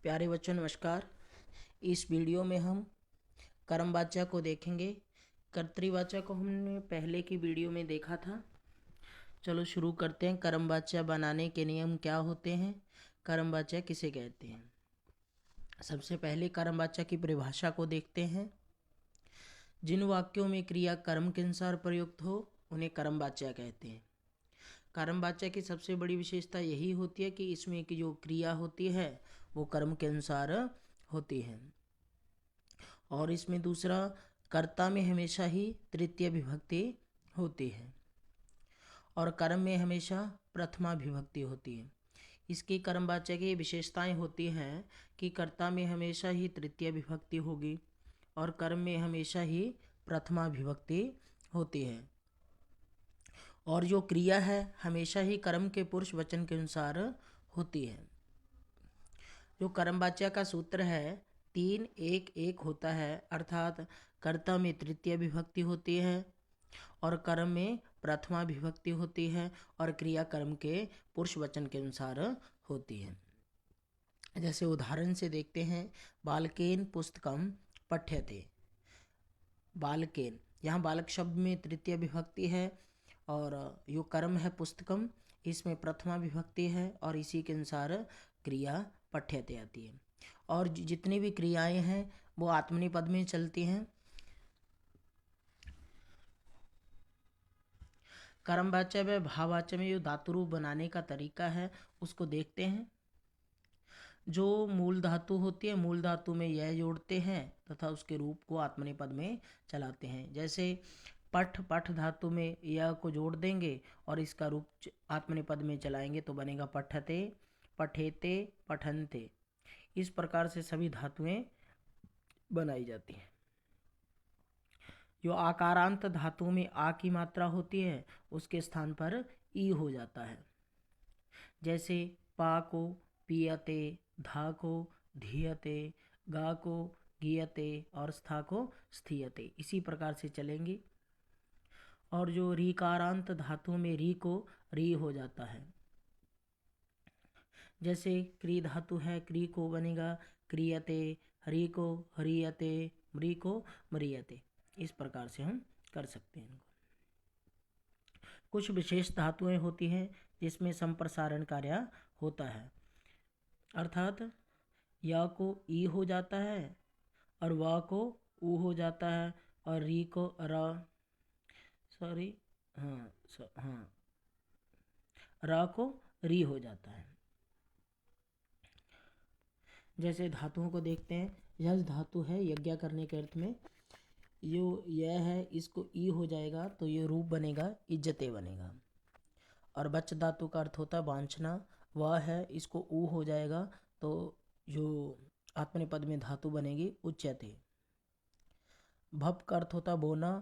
प्यारे बच्चों नमस्कार। इस वीडियो में हम कर्मवाच्य को देखेंगे। कर्तृवाच्य को हमने पहले की वीडियो में देखा था। चलो शुरू करते हैं। कर्मवाच्य बनाने के नियम क्या होते हैं, कर्मवाच्य किसे कहते हैं। सबसे पहले कर्मवाच्य की परिभाषा को देखते हैं। जिन वाक्यों में क्रिया कर्म के अनुसार प्रयुक्त हो उन्हें कर्मवाच्य कहते हैं। कर्मवाच्य की सबसे बड़ी विशेषता यही होती है कि इसमें की जो क्रिया होती है वो कर्म के अनुसार होती है। और इसमें दूसरा, कर्ता में हमेशा ही तृतीय विभक्ति होती है और कर्म में हमेशा प्रथमा विभक्ति होती है। इसकी कर्मवाच्य की विशेषताएं होती हैं कि कर्ता में हमेशा ही तृतीय विभक्ति होगी और कर्म में हमेशा ही प्रथमा विभक्ति होती है। और जो क्रिया है हमेशा ही कर्म के पुरुष वचन के अनुसार होती है। जो कर्मवाच्य का सूत्र है 3-1-1 होता है, अर्थात कर्ता में तृतीय विभक्ति होती है और कर्म में प्रथमा विभक्ति होती है और क्रिया कर्म के पुरुष वचन के अनुसार होती है। जैसे उदाहरण से देखते हैं, बालकेन पुस्तकम पठ्यते। बालकेन, यहाँ बालक शब्द में तृतीय विभक्ति है और जो कर्म है पुस्तकम, इसमें प्रथमा विभक्ति है और इसी के अनुसार क्रिया पठ्यते आती है। और जितनी भी क्रियाएं हैं वो आत्मनेपद में चलती हैं। कर्मवाच्य व भाववाच्य में जो धातु रूप बनाने का तरीका है उसको देखते हैं। जो मूल धातु होती है, मूल धातु में यह जोड़ते हैं तथा उसके रूप को आत्मनेपद में चलाते हैं। जैसे पठ, पठ धातु में यह को जोड़ देंगे और इसका रूप आत्मनेपद में चलाएंगे तो बनेगा पठते, पठेते, पठनते। इस प्रकार से सभी धातुएं बनाई जाती हैं। जो आकारांत धातु में आ की मात्रा होती है उसके स्थान पर ई हो जाता है। जैसे पा को पियते, धा को धीयते, गा को गीयते और स्था को स्थीयते। इसी प्रकार से चलेंगी। और जो रीकारांत धातु में री को री हो जाता है। जैसे क्री धातु है, क्री को बनेगा क्रियते, हरि को हरियते, मृ को मृयते। इस प्रकार से हम कर सकते हैं इनको। कुछ विशेष धातुएं होती हैं जिसमें संप्रसारण कार्य होता है, अर्थात या को ई हो जाता है और वा को ऊ हो जाता है और री को रा, सॉरी रा को री हो जाता है। जैसे धातुओं को देखते हैं। यह धातु है यज्ञ करने के अर्थ में, यो यह है, इसको ई हो जाएगा तो ये रूप बनेगा इज्जते बनेगा। और बच धातु का अर्थ होता है वांछना, वह है, इसको ऊ हो जाएगा तो जो आत्मनेपद में धातु बनेगी उच्यते। भप का अर्थ होता बोना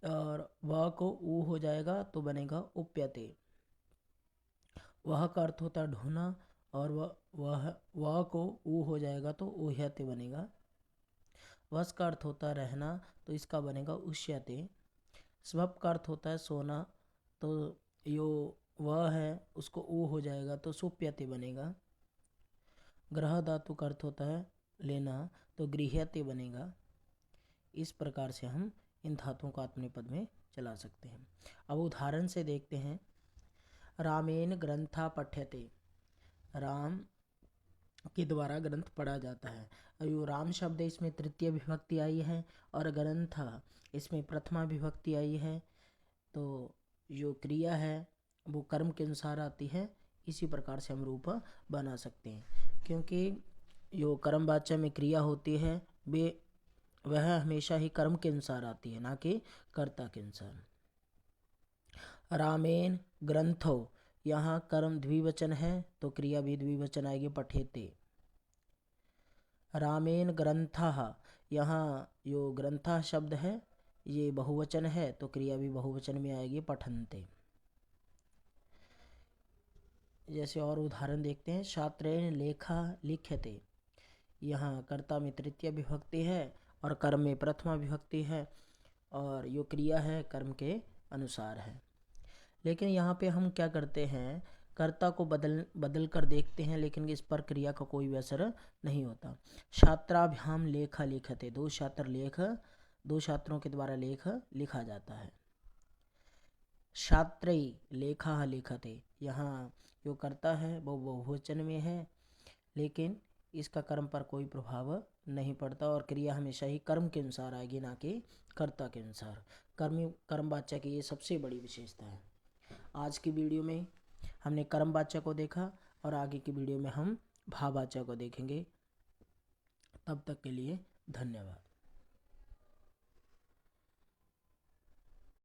और वह को ऊ हो जाएगा तो बनेगा उप्यते। वह का अर्थ होता ढोना और वह को ऊ हो जाएगा तो ऊह्यते बनेगा। वस का अर्थ होता रहना तो इसका बनेगा उष्यते। स्वप का अर्थ होता है सोना तो यो वह है उसको ऊ हो जाएगा तो सुप्यते बनेगा। ग्रह धातु का अर्थ होता है लेना तो गृह्यते बनेगा। इस प्रकार से हम इन धातुओं को आत्मनेपद में चला सकते हैं। अब उदाहरण से देखते हैं। रामेन ग्रंथा पठ्यते। राम के द्वारा ग्रंथ पढ़ा जाता है। यो राम शब्द इसमें तृतीय विभक्ति आई है और ग्रंथ इसमें प्रथमा विभक्ति आई है, तो जो क्रिया है वो कर्म के अनुसार आती है। इसी प्रकार से हम रूप बना सकते हैं, क्योंकि जो कर्मवाच्य में क्रिया होती है वह हमेशा ही कर्म के अनुसार आती है, ना कि कर्ता के अनुसार। रामेन ग्रंथो, यहाँ कर्म द्विवचन है तो क्रिया भी द्विवचन आएगी पठेते। रामेन ग्रंथः, यहाँ जो ग्रंथः शब्द है ये बहुवचन है तो क्रिया भी बहुवचन में आएगी पठन्ते। जैसे और उदाहरण देखते हैं। छात्रेण लेखा लिख्यते। यहाँ कर्ता में तृतीय विभक्ति है और कर्म में प्रथमा विभक्ति है और यो क्रिया है कर्म के अनुसार है। लेकिन यहाँ पे हम क्या करते हैं, कर्ता को बदल कर देखते हैं, लेकिन इस पर क्रिया का कोई भी असर नहीं होता। छात्राभ्याम लेखा लिखते, दो छात्रों के द्वारा लेख लिखा जाता है। छात्रै लेखा लिखते, यहाँ जो कर्ता है वो बहुवचन में है, लेकिन इसका कर्म पर कोई प्रभाव नहीं पड़ता और क्रिया हमेशा ही कर्म के अनुसार आएगी, ना कि कर्ता के अनुसार। कर्मवाच्य की ये सबसे बड़ी विशेषता है। आज की वीडियो में हमने कर्मवाच्य को देखा और आगे की वीडियो में हम भाववाच्य को देखेंगे। तब तक के लिए धन्यवाद।